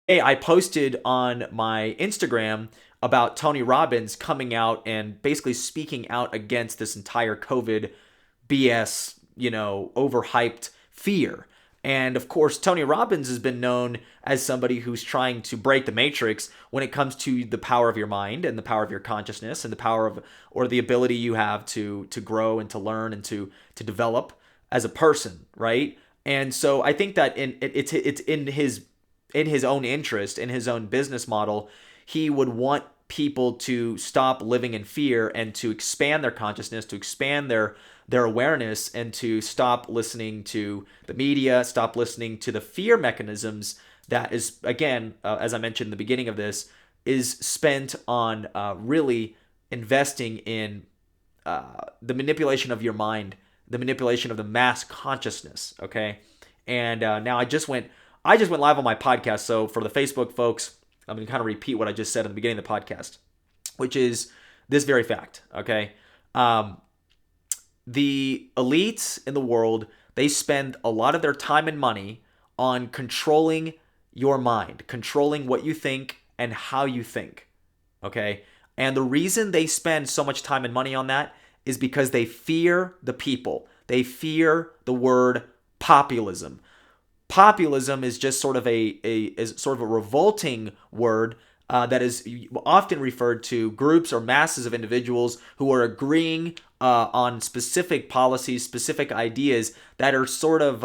Hey, I posted on my Instagram about Tony Robbins coming out and basically speaking out against this entire COVID BS, overhyped fear. And of course, Tony Robbins has been known as somebody who's trying to break the matrix when it comes to the power of your mind and the power of your consciousness and the power of, or the ability you have to grow and to learn and to develop as a person, right? And so I think that it's in his own interest, in his own business model, he would want people to stop living in fear and to expand their consciousness, to expand their awareness, and to stop listening to the media, stop listening to the fear mechanisms that is, again, as I mentioned in the beginning of this, is spent on really investing in the manipulation of your mind, the manipulation of the mass consciousness. Okay, and now I just went live on my podcast. So for the Facebook folks, I'm going to kind of repeat what I just said at the beginning of the podcast, which is this very fact. Okay, um, the elites in the world, they spend a lot of their time and money on controlling your mind, controlling what you think and how you think. Okay, and the reason they spend so much time and money on that is because they fear the people. They fear the word populism. Populism is just sort of a revolting word that is often referred to groups or masses of individuals who are agreeing on specific policies, specific ideas that are sort of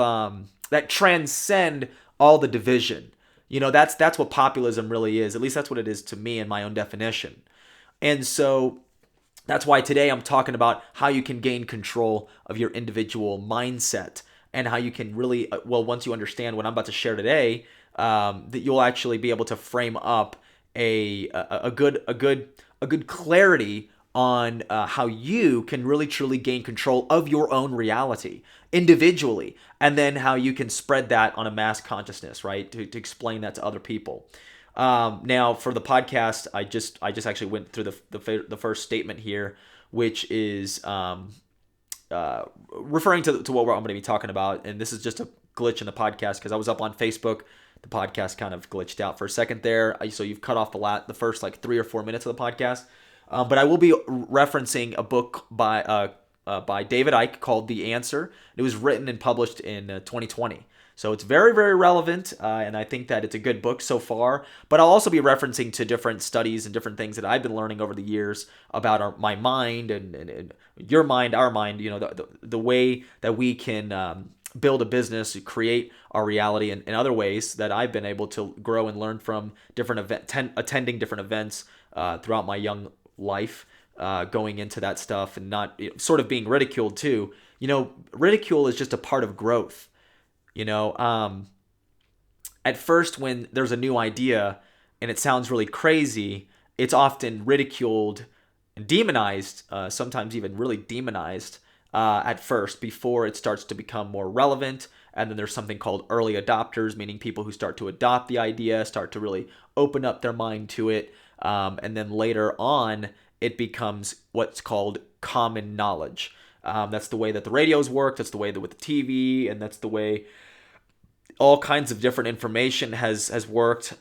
that transcend all the division. That's what populism really is. At least that's what it is to me in my own definition. And so that's why today I'm talking about how you can gain control of your individual mindset and how you can really, well, once you understand what I'm about to share today, that you'll actually be able to frame up a good clarity on how you can really truly gain control of your own reality individually, and then how you can spread that on a mass consciousness, right? To explain that to other people. Now, for the podcast, I just actually went through the first statement here, which is referring to what I'm going to be talking about. And this is just a glitch in the podcast because I was up on Facebook. The podcast kind of glitched out for a second there. So you've cut off the first like 3 or 4 minutes of the podcast. But I will be referencing a book by David Icke called The Answer. It was written and published in 2020. So it's very, very relevant, and I think that it's a good book so far. But I'll also be referencing to different studies and different things that I've been learning over the years about my mind and your mind, our mind, the way that we can build a business, create our reality in other ways that I've been able to grow and learn from attending different events throughout my young life, going into that stuff and not sort of being ridiculed too. Ridicule is just a part of growth. You know, at first, when there's a new idea and it sounds really crazy, it's often ridiculed and demonized, sometimes even really demonized at first before it starts to become more relevant. And then there's something called early adopters, meaning people who start to adopt the idea, start to really open up their mind to it. And then later on, it becomes what's called common knowledge. That's the way that the radios work. That's the way that with the TV, and that's the way all kinds of different information has worked.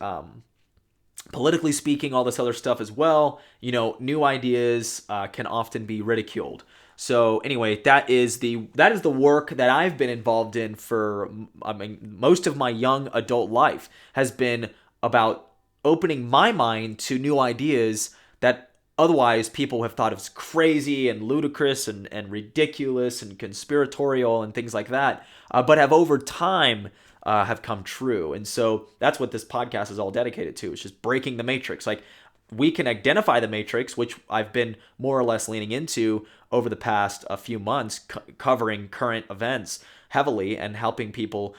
Politically speaking, all this other stuff as well. New ideas can often be ridiculed. So anyway, that is the work that I've been involved in for, I mean, most of my young adult life has been about opening my mind to new ideas that otherwise people have thought of as crazy and ludicrous and ridiculous and conspiratorial and things like that, but have over time have come true. And so that's what this podcast is all dedicated to. It's just breaking the matrix. Like, we can identify the matrix, which I've been more or less leaning into over the past a few months, covering current events heavily and helping people,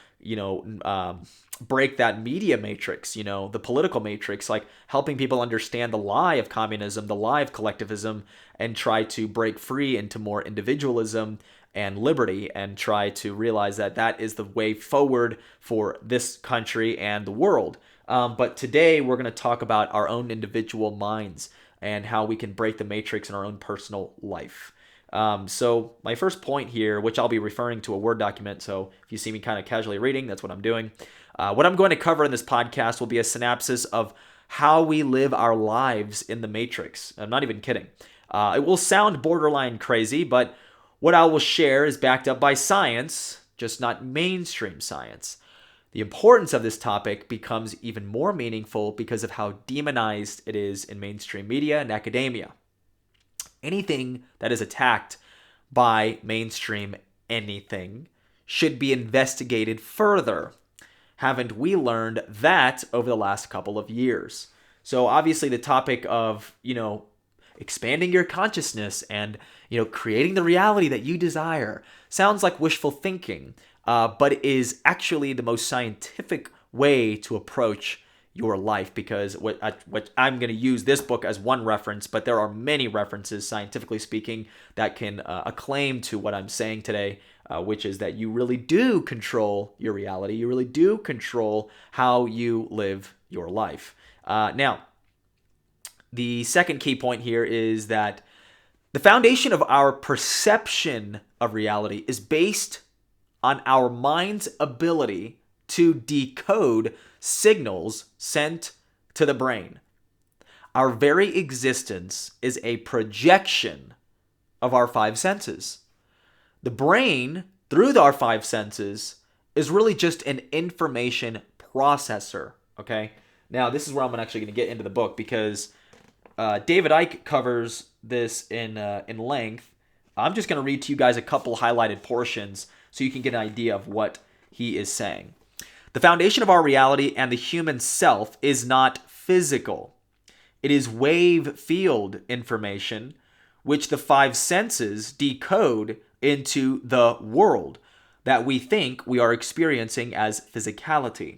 break that media matrix, the political matrix, like helping people understand the lie of communism, the lie of collectivism, and try to break free into more individualism and liberty, and try to realize that that is the way forward for this country and the world. But today we're going to talk about our own individual minds and how we can break the matrix in our own personal life. So my first point here, which I'll be referring to a Word document, so if you see me kind of casually reading, that's what I'm doing. What I'm going to cover in this podcast will be a synopsis of how we live our lives in the Matrix. I'm not even kidding. It will sound borderline crazy, but what I will share is backed up by science, just not mainstream science. The importance of this topic becomes even more meaningful because of how demonized it is in mainstream media and academia. Anything that is attacked by mainstream anything should be investigated further. Haven't we learned that over the last couple of years? So obviously the topic of, expanding your consciousness and, creating the reality that you desire sounds like wishful thinking, but it is actually the most scientific way to approach your life, because what I'm going to use this book as one reference, but there are many references, scientifically speaking, that can acclaim to what I'm saying today, which is that you really do control your reality. You really do control how you live your life. Now, the second key point here is that the foundation of our perception of reality is based on our mind's ability to decode signals sent to the brain. Our very existence is a projection of our five senses. The brain, through our five senses, is really just an information processor, okay? Now, this is where I'm actually going to get into the book, because David Icke covers this in length. I'm just going to read to you guys a couple highlighted portions so you can get an idea of what he is saying. The foundation of our reality and the human self is not physical. It is wave field information, which the five senses decode into the world that we think we are experiencing as physicality.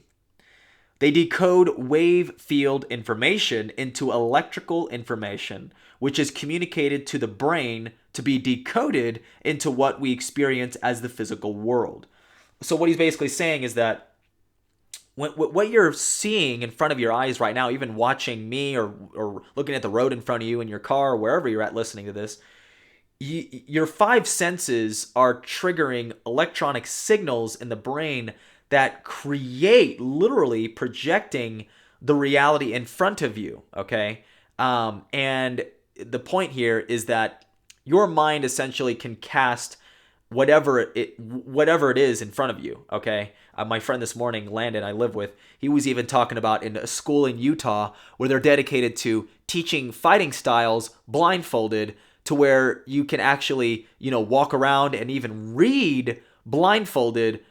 They decode wave field information into electrical information, which is communicated to the brain to be decoded into what we experience as the physical world. So what he's basically saying is that what you're seeing in front of your eyes right now, even watching me or looking at the road in front of you in your car or wherever you're at listening to this, your five senses are triggering electronic signals in the brain that create, literally projecting the reality in front of you, okay? And the point here is that your mind essentially can cast whatever it is in front of you, okay? My friend this morning, Landon, I live with, he was even talking about in a school in Utah where they're dedicated to teaching fighting styles blindfolded, to where you can actually, walk around and even read blindfolded,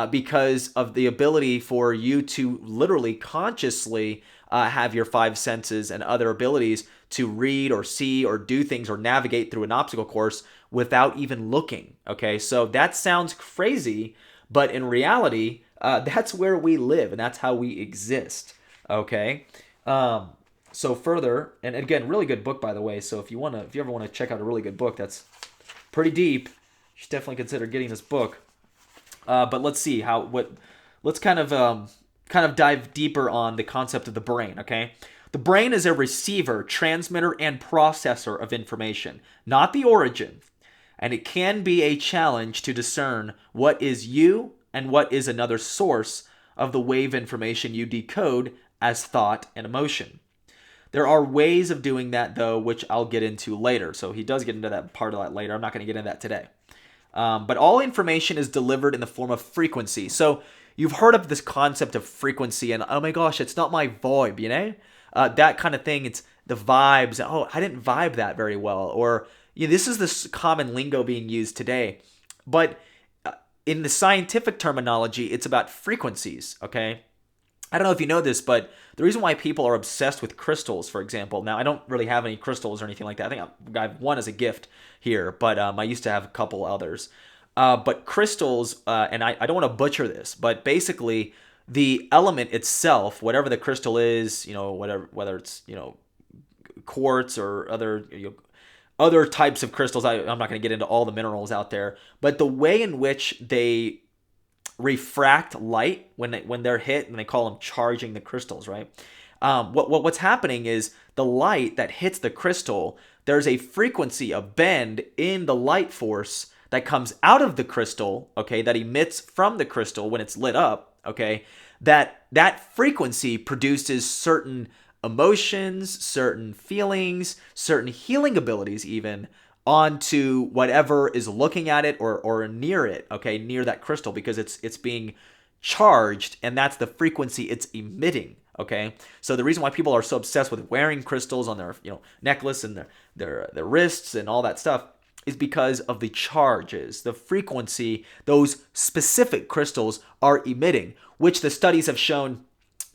because of the ability for you to literally consciously have your five senses and other abilities to read or see or do things or navigate through an obstacle course without even looking. Okay, so that sounds crazy, but in reality, that's where we live and that's how we exist. Okay, so further, and again, really good book, by the way. So if you ever want to check out a really good book that's pretty deep, you should definitely consider getting this book. But let's see let's kind of dive deeper on the concept of the brain, okay? The brain is a receiver, transmitter, and processor of information, not the origin. And it can be a challenge to discern what is you and what is another source of the wave information you decode as thought and emotion. There are ways of doing that, though, which I'll get into later. So he does get into that part of that later. I'm not going to get into that today. But all information is delivered in the form of frequency. So you've heard of this concept of frequency and, oh my gosh, it's not my vibe, that kind of thing. It's the vibes. Oh, I didn't vibe that very well. Or this is this common lingo being used today. But in the scientific terminology, it's about frequencies, okay? I don't know if you know this, but the reason why people are obsessed with crystals, for example, now I don't really have any crystals or anything like that. I think I have one as a gift here, but I used to have a couple others. But crystals, and I don't want to butcher this, but basically the element itself, whatever the crystal is, whether it's, quartz or other types of crystals, I'm not going to get into all the minerals out there, but the way in which they refract light when they're hit, and they call them charging the crystals, right? What's happening is the light that hits the crystal, there's a frequency, a bend in the light force that comes out of the crystal, okay, that emits from the crystal when it's lit up, okay, that frequency produces certain emotions, certain feelings, certain healing abilities even onto whatever is looking at it or near it, okay, near that crystal, because it's being charged, and that's the frequency it's emitting. Okay, so the reason why people are so obsessed with wearing crystals on their necklace and their wrists and all that stuff is because of the charges, the frequency those specific crystals are emitting, which the studies have shown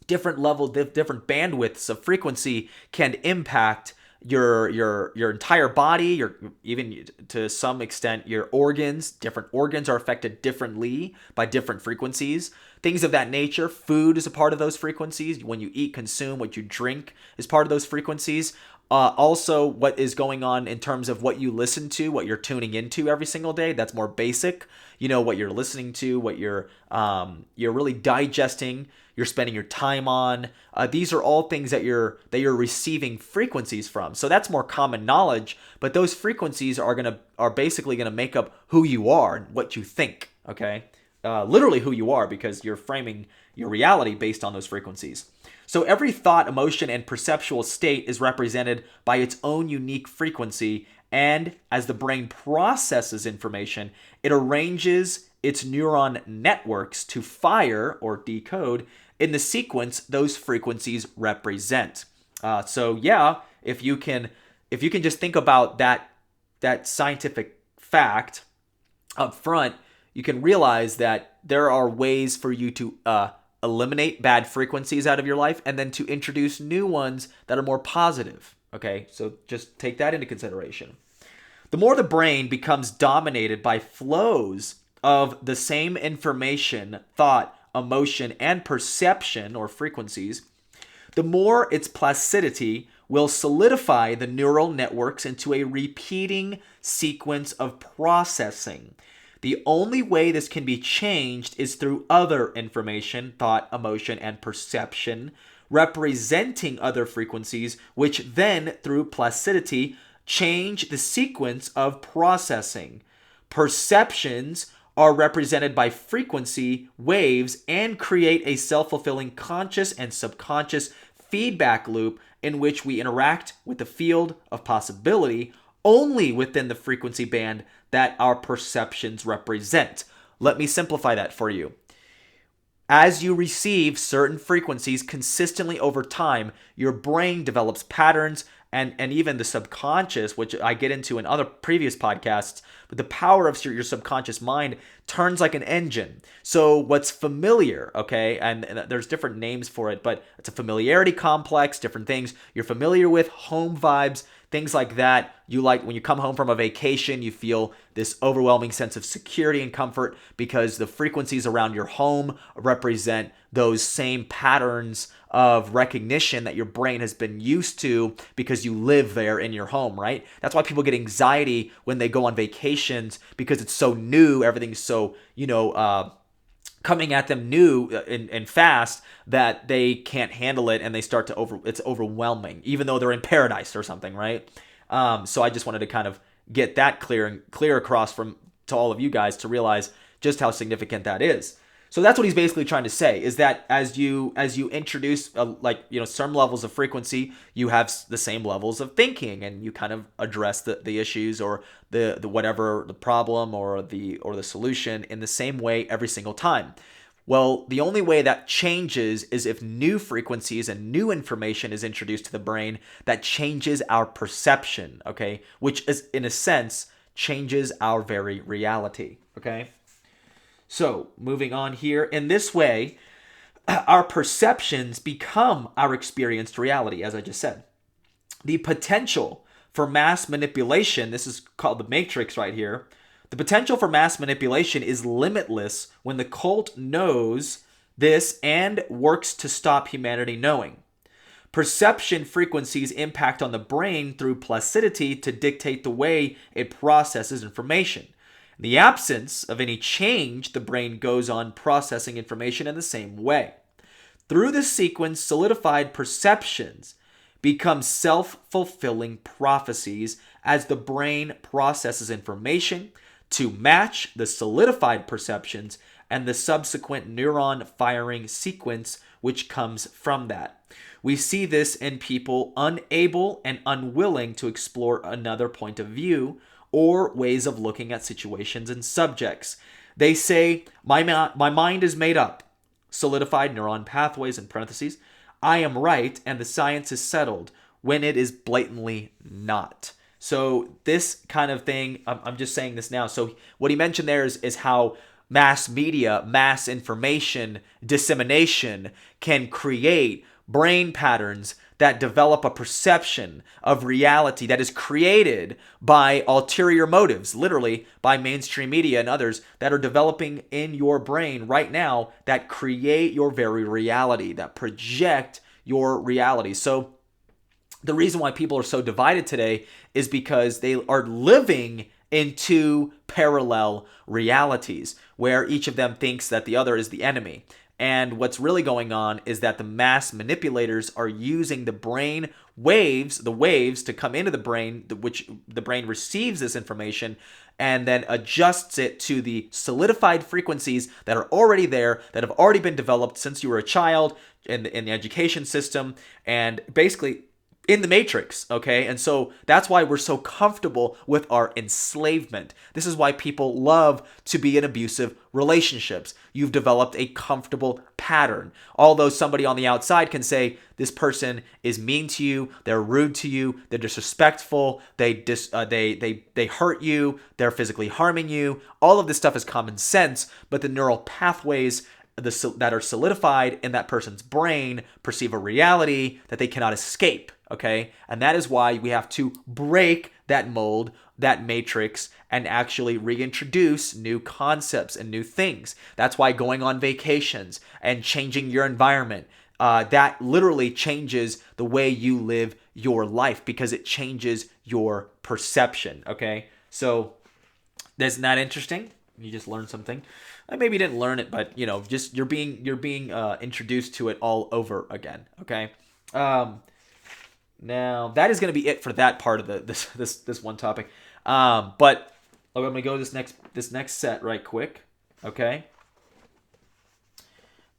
different levels, different bandwidths of frequency can impact your entire body, your even to some extent your organs. Different organs are affected differently by different frequencies. Things of that nature. Food is a part of those frequencies. When you eat, consume, what you drink is part of those frequencies. Also, what is going on in terms of what you listen to, what you're tuning into every single day. That's more basic. What you're listening to, what you're really digesting, you're spending your time on. These are all things that you're receiving frequencies from. So that's more common knowledge. But those frequencies are basically gonna make up who you are and what you think. Okay, literally who you are, because you're framing your reality based on those frequencies. So every thought, emotion, and perceptual state is represented by its own unique frequency, and as the brain processes information, it arranges its neuron networks to fire or decode in the sequence those frequencies represent. So yeah, if you can just think about that scientific fact up front, you can realize that there are ways for you to eliminate bad frequencies out of your life, and then to introduce new ones that are more positive. Okay, so just take that into consideration. The more the brain becomes dominated by flows of the same information, thought, emotion, and perception or frequencies, the more its plasticity will solidify the neural networks into a repeating sequence of processing. The only way this can be changed is through other information, thought, emotion, and perception, representing other frequencies, which then, through plasticity, change the sequence of processing. Perceptions are represented by frequency waves and create a self-fulfilling conscious and subconscious feedback loop in which we interact with the field of possibility only within the frequency band that our perceptions represent. Let me simplify that for you. As you receive certain frequencies consistently over time, your brain develops patterns, and even the subconscious, which I get into in other previous podcasts, but the power of your subconscious mind turns like an engine. So what's familiar, okay, and there's different names for it, but it's a familiarity complex, different things you're familiar with, home vibes, things like that. You like when you come home from a vacation, you feel this overwhelming sense of security and comfort because the frequencies around your home represent those same patterns of recognition that your brain has been used to because you live there in your home, right? That's why people get anxiety when they go on vacations, because it's so new, everything's so, coming at them new and fast that they can't handle it, and they start to it's overwhelming, even though they're in paradise or something, right? So I just wanted to kind of get that clear across to all of you guys to realize just how significant that is. So that's what he's basically trying to say, is that as you introduce some levels of frequency, you have the same levels of thinking, and you kind of address the issues or the whatever the problem or the solution in the same way every single time. Well, the only way that changes is if new frequencies and new information is introduced to the brain that changes our perception, okay? Which is, in a sense, changes our very reality, okay? So, moving on here, in this way, our perceptions become our experienced reality, as I just said. The potential for mass manipulation, this is called the matrix right here, the potential for mass manipulation is limitless when the cult knows this and works to stop humanity knowing. Perception frequencies impact on the brain through plasticity to dictate the way it processes information. In the absence of any change, the brain goes on processing information in the same way. Through this sequence, solidified perceptions become self-fulfilling prophecies as the brain processes information to match the solidified perceptions and the subsequent neuron firing sequence which comes from that. We see this in people unable and unwilling to explore another point of view or ways of looking at situations and subjects. They say, my mind is made up. Solidified neuron pathways, in parentheses. I am right and the science is settled, when it is blatantly not. So this kind of thing, I'm just saying this now. So what he mentioned there is how mass media, mass information, dissemination can create brain patterns that develop a perception of reality that is created by ulterior motives, literally by mainstream media and others that are developing in your brain right now that create your very reality, that project your reality. So the reason why people are so divided today is because they are living in two parallel realities where each of them thinks that the other is the enemy. And what's really going on is that the mass manipulators are using the brain waves, to come into the brain, which the brain receives this information and then adjusts it to the solidified frequencies that are already there, that have already been developed since you were a child in the education system, and basically in the matrix, okay? And so that's why we're so comfortable with our enslavement. This is why people love to be in abusive relationships. You've developed a comfortable pattern. Although somebody on the outside can say, this person is mean to you, they're rude to you, they're disrespectful, they hurt you, they're physically harming you. All of this stuff is common sense, but the neural pathways that are solidified in that person's brain perceive a reality that they cannot escape, okay? And that is why we have to break that mold, that matrix, and actually reintroduce new concepts and new things. That's why going on vacations and changing your environment, that literally changes the way you live your life because it changes your perception, okay? So isn't that interesting? You just learned something. Maybe you didn't learn it, but just you're being introduced to it all over again. Okay. Now that is going to be it for that part of this one topic. But I'm going to go to this next set right quick. Okay.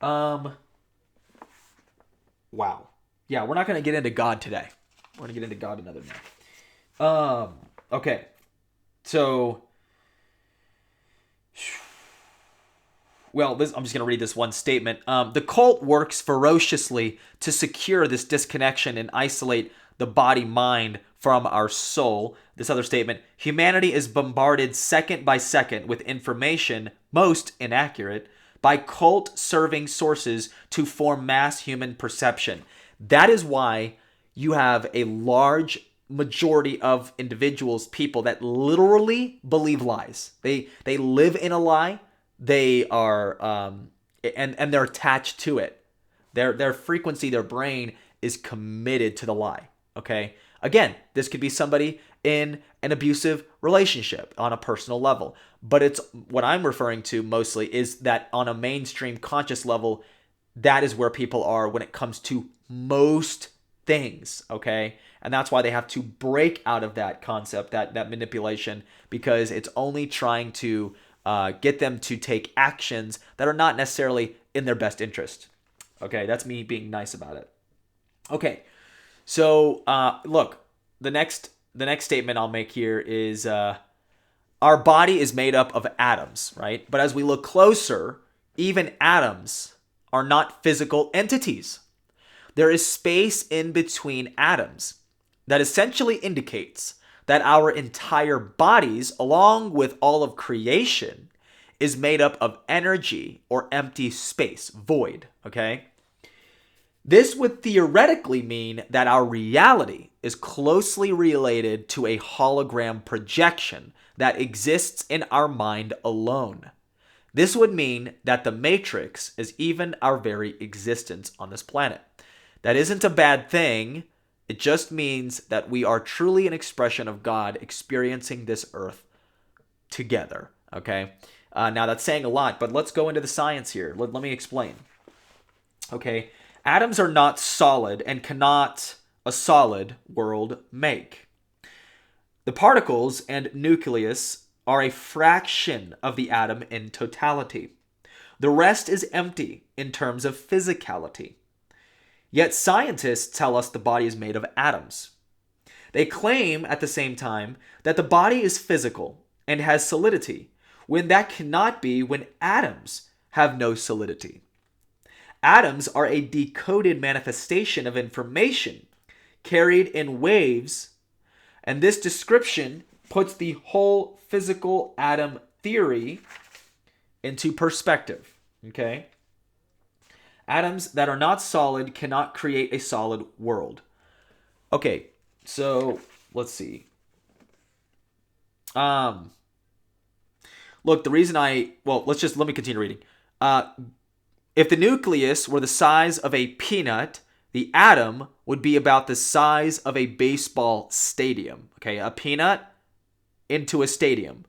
Wow. Yeah, we're not going to get into God today. We're going to get into God another night. Okay. So. Well, I'm just going to read this one statement. The cult works ferociously to secure this disconnection and isolate the body-mind from our soul. This other statement, humanity is bombarded second by second with information, most inaccurate, by cult-serving sources to form mass human perception. That is why you have a large majority of individuals, people that literally believe lies. They live in a lie. They are and they're attached to it. Their frequency, their brain is committed to the lie. Okay? Again, this could be somebody in an abusive relationship on a personal level. But it's what I'm referring to mostly is that on a mainstream conscious level, that is where people are when it comes to most things, okay? And that's why they have to break out of that concept, that manipulation, because it's only trying to get them to take actions that are not necessarily in their best interest. Okay, that's me being nice about it. Okay, so look, the next statement I'll make here is our body is made up of atoms, right? But as we look closer, even atoms are not physical entities. There is space in between atoms that essentially indicates that our entire bodies, along with all of creation, is made up of energy or empty space, void, okay? This would theoretically mean that our reality is closely related to a hologram projection that exists in our mind alone. This would mean that the matrix is even our very existence on this planet. That isn't a bad thing. It just means that we are truly an expression of God experiencing this earth together, okay? Now, that's saying a lot, but let's go into the science here. Let me explain. Okay, atoms are not solid and cannot a solid world make. The particles and nucleus are a fraction of the atom in totality. The rest is empty in terms of physicality. Yet scientists tell us the body is made of atoms. They claim at the same time that the body is physical and has solidity, when that cannot be when atoms have no solidity. Atoms are a decoded manifestation of information carried in waves, and this description puts the whole physical atom theory into perspective. Okay? Atoms that are not solid cannot create a solid world. Okay, so let's see. Look, the reason let me continue reading. If the nucleus were the size of a peanut, the atom would be about the size of a baseball stadium. Okay, a peanut into a stadium.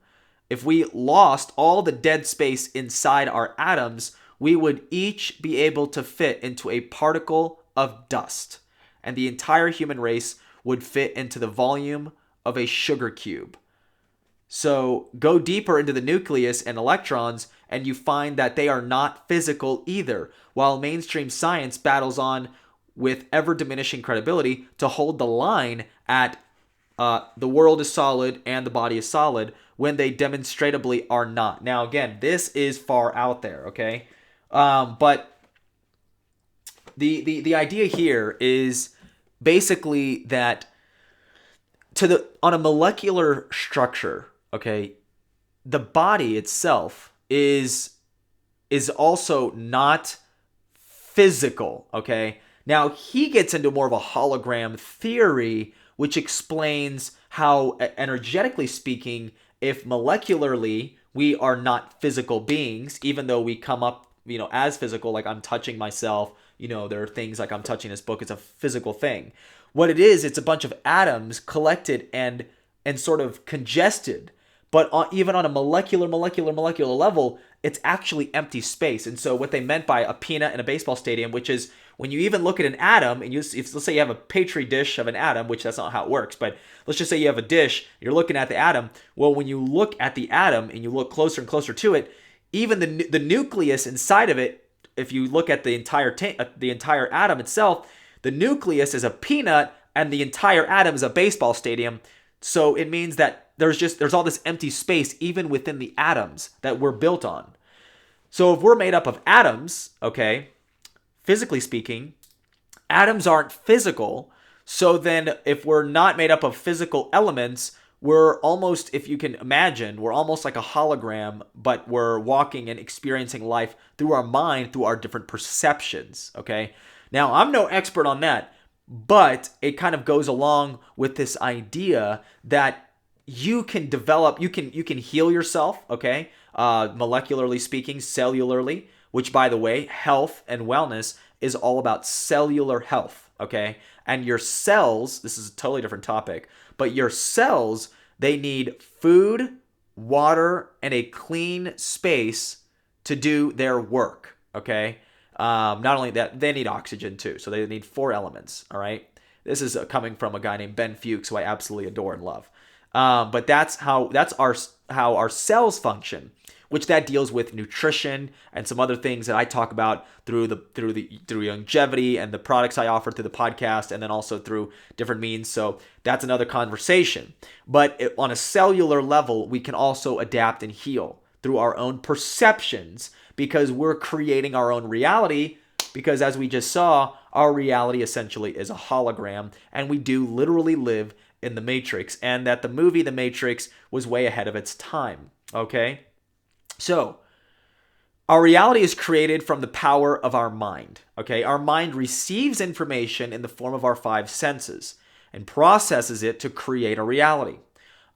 If we lost all the dead space inside our atoms, we would each be able to fit into a particle of dust, and the entire human race would fit into the volume of a sugar cube. So go deeper into the nucleus and electrons, and you find that they are not physical either, while mainstream science battles on with ever-diminishing credibility to hold the line at the world is solid and the body is solid when they demonstrably are not. Now, again, this is far out there, okay? But the idea here is basically that on a molecular structure, okay, the body itself is also not physical, okay? Now, he gets into more of a hologram theory, which explains how, energetically speaking, if molecularly we are not physical beings, even though we come up, as physical, like I'm touching myself, there are things like I'm touching this book, it's a physical thing. What it is, it's a bunch of atoms collected and sort of congested. But even on a molecular level, it's actually empty space. And so what they meant by a peanut in a baseball stadium, which is when you even look at an atom, and let's say you have a petri dish of an atom, which that's not how it works, but let's just say you have a dish, you're looking at the atom. Well, when you look at the atom and you look closer and closer to it, even the nucleus inside of it, if you look at the entire atom itself, the nucleus is a peanut and the entire atom is a baseball stadium. So it means that there's all this empty space even within the atoms that we're built on. So if we're made up of atoms, okay, physically speaking, atoms aren't physical. So then if we're not made up of physical elements, we're almost, if you can imagine, we're almost like a hologram, but we're walking and experiencing life through our mind, through our different perceptions, okay? Now, I'm no expert on that, but it kind of goes along with this idea that you can develop, you can heal yourself, okay? Molecularly speaking, cellularly, which, by the way, health and wellness is all about cellular health, okay? And your cells, this is a totally different topic, but your cells, they need food, water, and a clean space to do their work, okay? Not only that, they need oxygen too. So they need 4 elements, all right? This is coming from a guy named Ben Fuchs, who I absolutely adore and love. But that's how our cells function, which that deals with nutrition and some other things that I talk about through longevity and the products I offer through the podcast, and then also through different means. So that's another conversation. But on a cellular level, we can also adapt and heal through our own perceptions, because we're creating our own reality. Because as we just saw, our reality essentially is a hologram, and we do literally live in the Matrix, and that the movie The Matrix was way ahead of its time, okay? So, our reality is created from the power of our mind, okay? Our mind receives information in the form of our 5 senses and processes it to create a reality.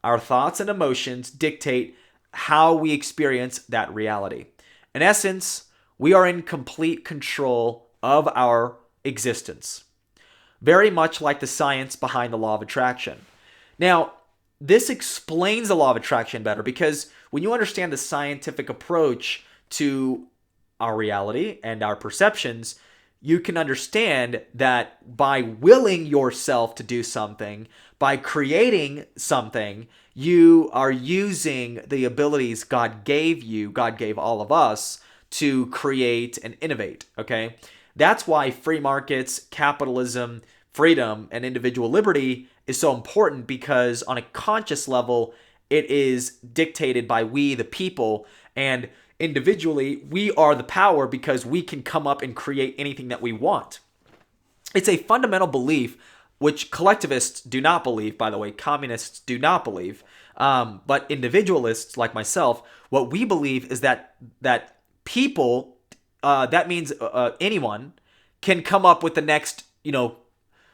Our thoughts and emotions dictate how we experience that reality. In essence, we are in complete control of our existence. Very much like the science behind the law of attraction. Now, this explains the law of attraction better, because when you understand the scientific approach to our reality and our perceptions, you can understand that by willing yourself to do something, by creating something, you are using the abilities God gave you, God gave all of us, to create and innovate, okay? That's why free markets, capitalism, freedom, and individual liberty is so important, because on a conscious level, it is dictated by we, the people, and individually, we are the power because we can come up and create anything that we want. It's a fundamental belief, which collectivists do not believe, by the way, communists do not believe, but individualists like myself, what we believe is that people, that means anyone, can come up with the next,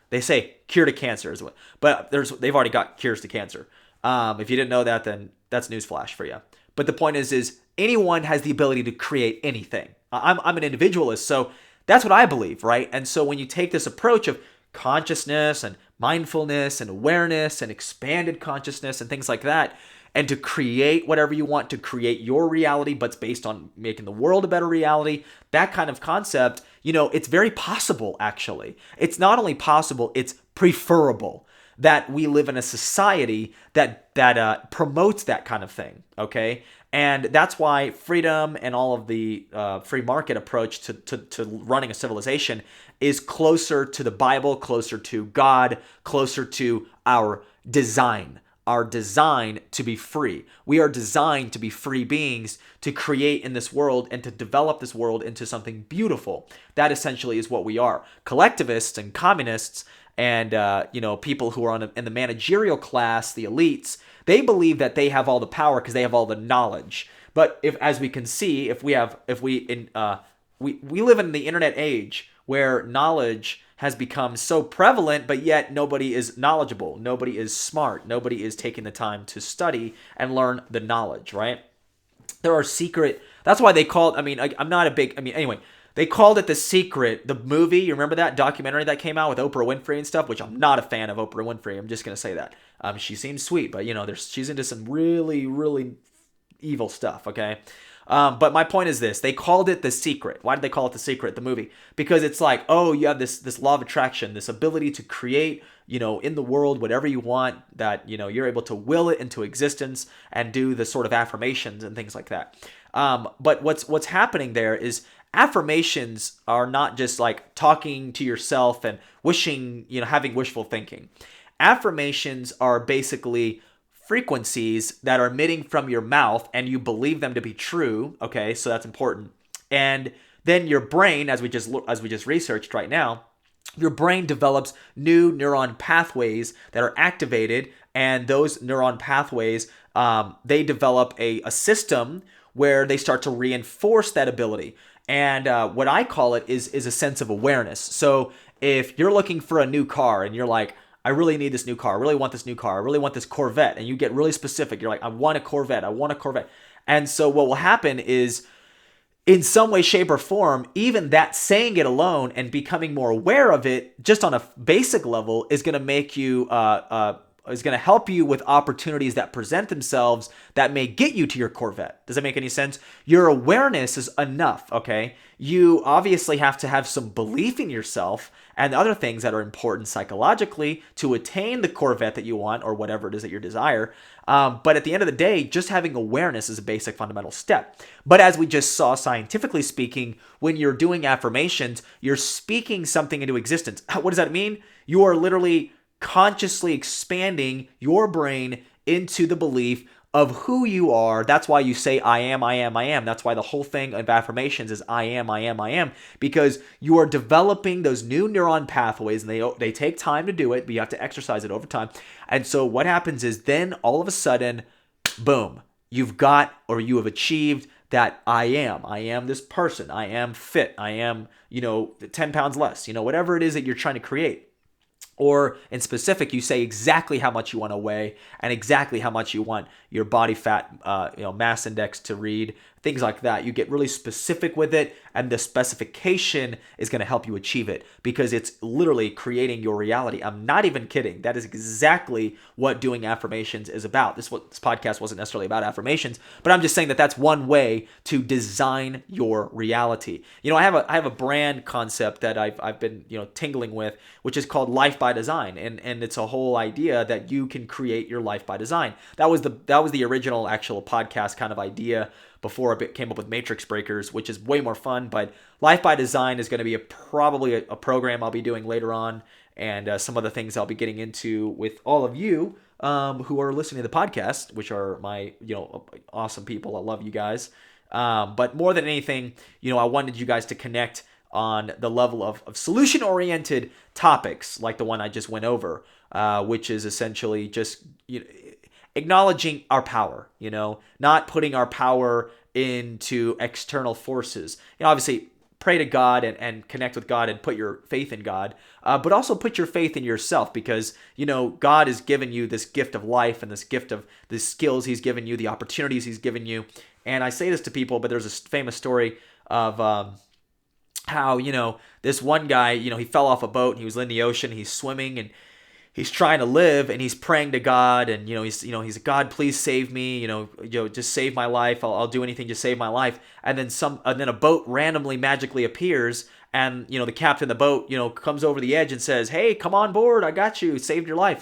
they say cure to cancer, but they've already got cures to cancer. If you didn't know that, then that's newsflash for you. But the point is anyone has the ability to create anything. I'm an individualist, so that's what I believe, right? And so when you take this approach of consciousness and mindfulness and awareness and expanded consciousness and things like that, and to create whatever you want, to create your reality, but it's based on making the world a better reality, that kind of concept, it's very possible, actually. It's not only possible, it's preferable that we live in a society that promotes that kind of thing, okay? And that's why freedom and all of the free market approach to running a civilization is closer to the Bible, closer to God, closer to our design to be free. We are designed to be free beings, to create in this world and to develop this world into something beautiful. That essentially is what we are. Collectivists and communists and people who are in the managerial class, the elites, they believe that they have all the power because they have all the knowledge. But as we can see, we live in the internet age where knowledge has become so prevalent, but yet nobody is knowledgeable, nobody is smart, nobody is taking the time to study and learn the knowledge, right? There are secret. That's why they called. I'm not a big. Anyway. They called it The Secret, the movie. You remember that documentary that came out with Oprah Winfrey and stuff, which I'm not a fan of Oprah Winfrey. I'm just going to say that. She seems sweet, but she's into some really, really evil stuff, okay? But my point is this. They called it The Secret. Why did they call it The Secret, the movie? Because it's like, oh, you have this law of attraction, this ability to create, in the world, whatever you want, that, you're able to will it into existence and do the sort of affirmations and things like that. But what's happening there is affirmations are not just like talking to yourself and wishing, having wishful thinking. Affirmations are basically frequencies that are emitting from your mouth and you believe them to be true. Okay, so that's important. And then your brain, as we just researched right now, your brain develops new neuron pathways that are activated, and those neuron pathways, they develop a system where they start to reinforce that ability. And what I call it is a sense of awareness. So if you're looking for a new car and you're like, I really need this new car, I really want this new car, I really want this Corvette, and you get really specific, you're like, I want a Corvette. And so what will happen is, in some way, shape, or form, even that saying it alone and becoming more aware of it, just on a basic level, is going to make you is going to help you with opportunities that present themselves that may get you to your Corvette. Does that make any sense? Your awareness is enough, okay? You obviously have to have some belief in yourself and other things that are important psychologically to attain the Corvette that you want or whatever it is that you desire. But at the end of the day, just having awareness is a basic fundamental step. But as we just saw, scientifically speaking, when you're doing affirmations, you're speaking something into existence. What does that mean? You are literally consciously expanding your brain into the belief of who you are. That's why you say, I am, I am, I am. That's why the whole thing of affirmations is I am, I am, I am. Because you are developing those new neuron pathways, and they take time to do it, but you have to exercise it over time. And so what happens is then all of a sudden, boom, you've got, or you have achieved that I am this person, I am fit, I am, 10 pounds less, whatever it is that you're trying to create. Or in specific, you say exactly how much you want to weigh and exactly how much you want your body fat, mass index to read, things like that. You get really specific with it, and the specification is going to help you achieve it because it's literally creating your reality. I'm not even kidding. That is exactly what doing affirmations is about. This podcast wasn't necessarily about affirmations, but I'm just saying that that's one way to design your reality. I have a brand concept that I've been tingling with, which is called Life by Design, and it's a whole idea that you can create your life by design. That was the original actual podcast kind of idea before came up with matrix breakers, which is way more fun. But Life by Design is going to be probably a program I'll be doing later on, and some other things I'll be getting into with all of you who are listening to the podcast, which are my awesome people. I love you guys. But more than anything, I wanted you guys to connect on the level of solution-oriented topics like the one I just went over, which is essentially just acknowledging our power, not putting our power into external forces. Obviously, pray to God and connect with God and put your faith in God, but also put your faith in yourself, because, God has given you this gift of life and this gift of the skills he's given you, the opportunities he's given you. And I say this to people, but there's a famous story of how, this one guy, he fell off a boat and he was in the ocean, he's swimming and he's trying to live and he's praying to God, and he's God, please save me, just save my life. I'll do anything to save my life. And then a boat randomly magically appears, and the captain of the boat comes over the edge and says, "Hey, come on board, I got you, saved your life."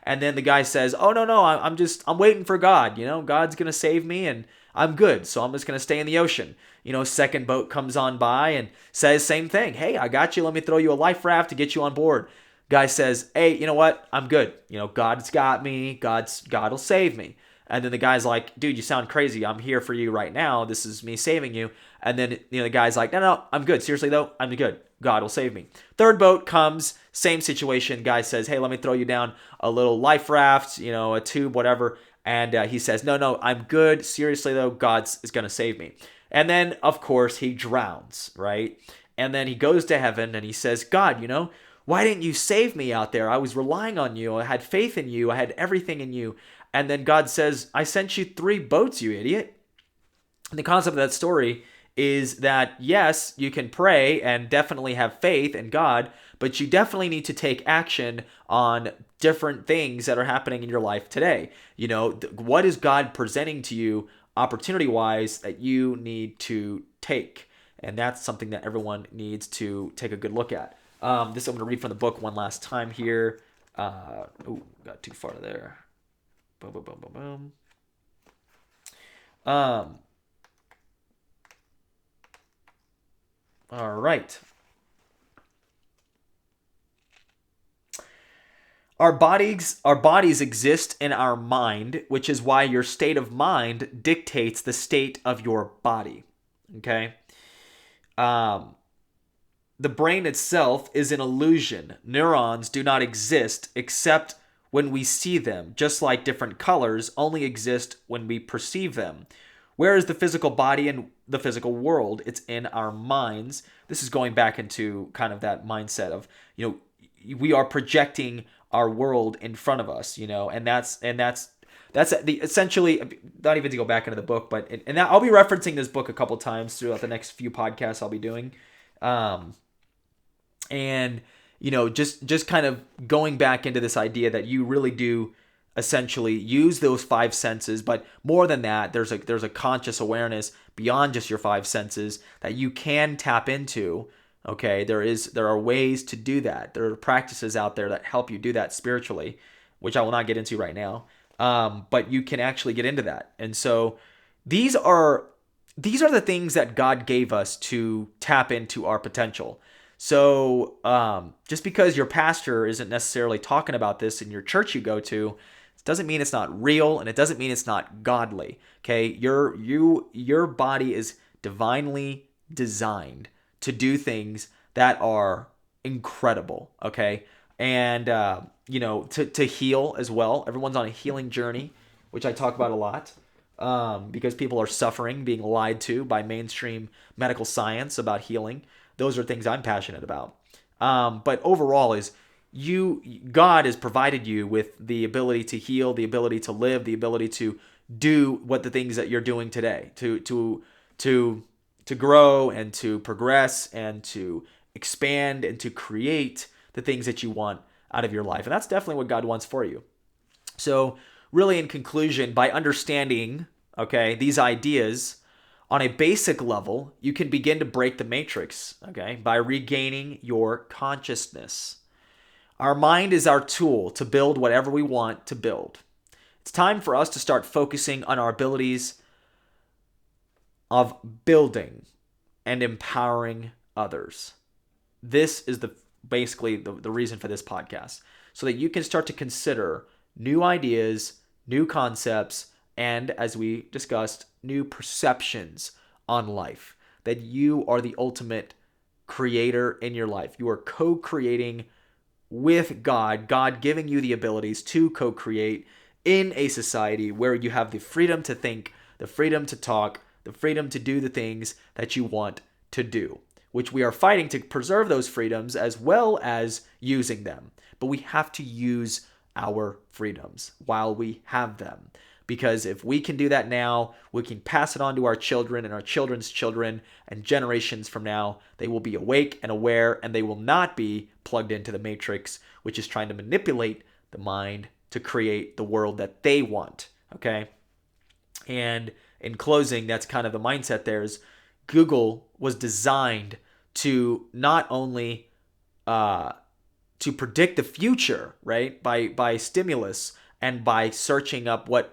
And then the guy says, "Oh, no, I'm waiting for God. God's gonna save me and I'm good, so I'm just gonna stay in the ocean." Second boat comes on by and says same thing. "Hey, I got you. Let me throw you a life raft to get you on board." Guy says, "Hey, you know what? I'm good. God's got me. God will save me." And then the guy's like, "Dude, you sound crazy. I'm here for you right now. This is me saving you." And then the guy's like, "No, I'm good. Seriously though, I'm good. God will save me." Third boat comes, same situation. Guy says, "Hey, let me throw you down a little life raft, a tube, whatever." And he says, No, I'm good. Seriously though, God is gonna save me." And then of course he drowns, right? And then he goes to heaven and he says, "God, why didn't you save me out there? I was relying on you. I had faith in you. I had everything in you." And then God says, "I sent you 3 boats, you idiot." And the concept of that story is that, yes, you can pray and definitely have faith in God, but you definitely need to take action on different things that are happening in your life today. What is God presenting to you opportunity-wise that you need to take? And that's something that everyone needs to take a good look at. This I'm going to read from the book one last time here. Got too far there. Boom, boom, boom, boom, boom. All right. Our bodies exist in our mind, which is why your state of mind dictates the state of your body. Okay? The brain itself is an illusion. Neurons do not exist except when we see them, just like different colors only exist when we perceive them. Where is the physical body and the physical world? It's in our minds. This is going back into kind of that mindset of, we are projecting our world in front of us, and that's the essentially, not even to go back into the book, but and I'll be referencing this book a couple times throughout the next few podcasts I'll be doing. And just kind of going back into this idea that you really do essentially use those 5 senses, but more than that, there's a conscious awareness beyond just your 5 senses that you can tap into. Okay, there are ways to do that. There are practices out there that help you do that spiritually, which I will not get into right now. But you can actually get into that. And so these are the things that God gave us to tap into our potential. So just because your pastor isn't necessarily talking about this in your church you go to, it doesn't mean it's not real, and it doesn't mean it's not godly. Okay, your body is divinely designed to do things that are incredible. Okay, and to heal as well. Everyone's on a healing journey, which I talk about a lot. Because people are suffering, being lied to by mainstream medical science about healing. Those are things I'm passionate about. But overall God has provided you with the ability to heal, the ability to live, the ability to do what the things that you're doing today, to grow and to progress and to expand and to create the things that you want out of your life. And that's definitely what God wants for you. So really, in conclusion, by understanding, these ideas on a basic level, you can begin to break the matrix, by regaining your consciousness. Our mind is our tool to build whatever we want to build. It's time for us to start focusing on our abilities of building and empowering others. This is basically the reason for this podcast, so that you can start to consider new ideas, new concepts, and as we discussed, new perceptions on life. That you are the ultimate creator in your life. You are co-creating with God, God giving you the abilities to co-create in a society where you have the freedom to think, the freedom to talk, the freedom to do the things that you want to do, which we are fighting to preserve those freedoms as well as using them. But we have to use our freedoms while we have them. Because if we can do that now, we can pass it on to our children and our children's children, and generations from now, they will be awake and aware, and they will not be plugged into the matrix, which is trying to manipulate the mind to create the world that they want. Okay? And in closing, that's kind of the mindset there is Google was designed to not only to predict the future, right? By stimulus and by searching up what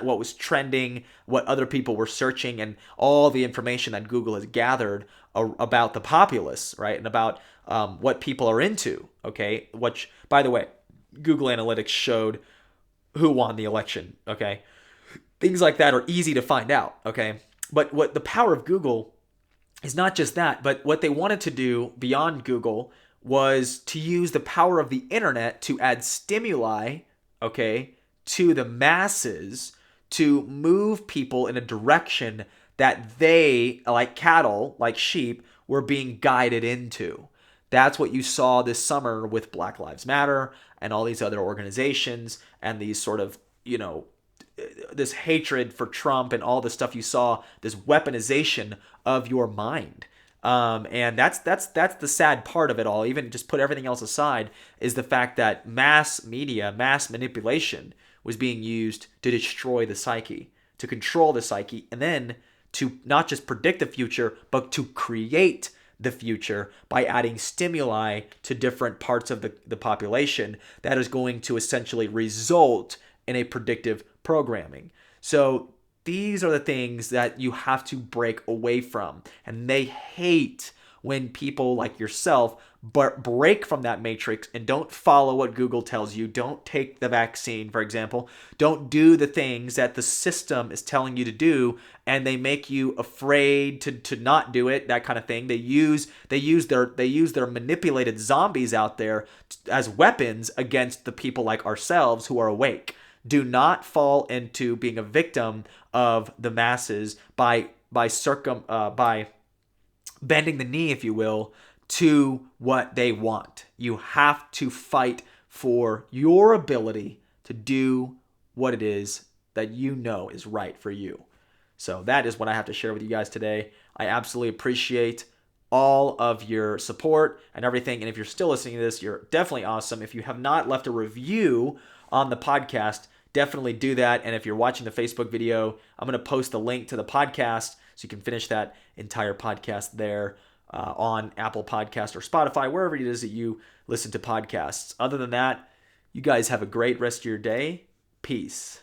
was trending, what other people were searching, and all the information that Google has gathered about the populace, right? And about what people are into, okay? Which, by the way, Google Analytics showed who won the election, okay? Things like that are easy to find out, okay? But what the power of Google is not just that, but what they wanted to do beyond Google was to use the power of the internet to add stimuli, okay, to the masses, to move people in a direction that they, like cattle, like sheep, were being guided into. That's what you saw this summer with Black Lives Matter and all these other organizations and these sort of, this hatred for Trump and all the stuff you saw, this weaponization of your mind. And that's the sad part of it all. Even just put everything else aside, is the fact that mass media, mass manipulation was being used to destroy the psyche, to control the psyche, and then to not just predict the future, but to create the future by adding stimuli to different parts of the population that is going to essentially result in a predictive programming. So these are the things that you have to break away from. And they hate when people like yourself break from that matrix and don't follow what Google tells you. Don't take the vaccine, for example. Don't do the things that the system is telling you to do, and they make you afraid to not do it, that kind of thing. They use their manipulated zombies out there as weapons against the people like ourselves who are awake. Do not fall into being a victim of the masses by bending the knee, if you will, to what they want. You have to fight for your ability to do what it is that you know is right for you. So that is what I have to share with you guys today. I absolutely appreciate all of your support and everything. And if you're still listening to this, you're definitely awesome. If you have not left a review on the podcast, definitely do that. And if you're watching the Facebook video, I'm going to post the link to the podcast so you can finish that entire podcast there on Apple Podcast or Spotify, wherever it is that you listen to podcasts. Other than that, you guys have a great rest of your day. Peace.